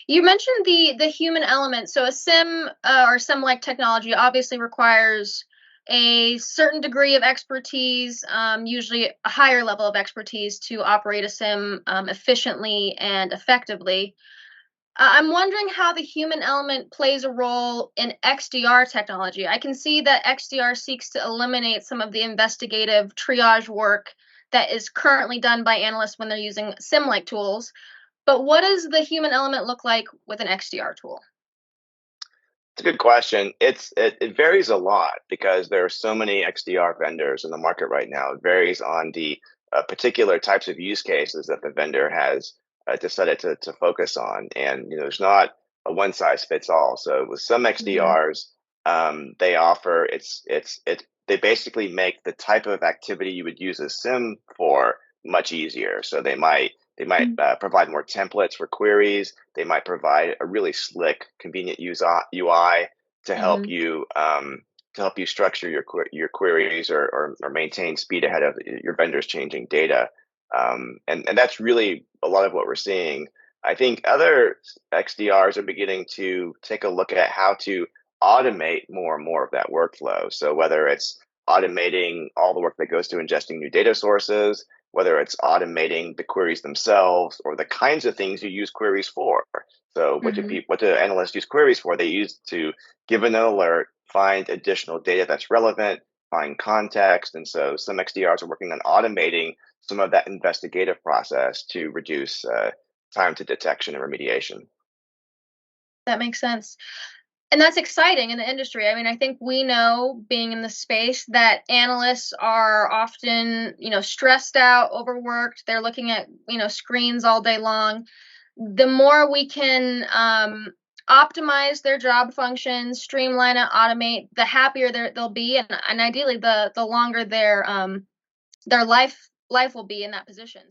You mentioned the human element. So a sim or sim-like technology obviously requires a certain degree of expertise, usually a higher level of expertise to operate a sim efficiently and effectively. I'm wondering how the human element plays a role in XDR technology. I can see that XDR seeks to eliminate some of the investigative triage work that is currently done by analysts when they're using sim-like tools. But what does the human element look like with an XDR tool? It's a good question. It varies a lot because there are so many XDR vendors in the market right now. It varies on the particular types of use cases that the vendor has decided to focus on, and there's not a one size fits all. So with some Mhm, XDRs, they offer they basically make the type of activity you would use a SIM for much easier. So they might mm, provide more templates for queries. They might provide a really slick, convenient UI to help mhm. you structure your queries or maintain speed ahead of your vendors changing data. And that's really a lot of what we're seeing. I think other XDRs are beginning to take a look at how to automate more and more of that workflow. So whether it's automating all the work that goes to ingesting new data sources, whether it's automating the queries themselves or the kinds of things you use queries for. So Mhm. what do analysts use queries for? They use to give an alert, find additional data that's relevant, find context. And so some XDRs are working on automating some of that investigative process to reduce time to detection and remediation. That makes sense. And that's exciting in the industry. I mean, I think we know, being in the space, that analysts are often, stressed out, overworked. They're looking at, screens all day long. The more we can optimize their job functions, streamline it, automate, the happier they'll be, and ideally, the longer their life will be in that position.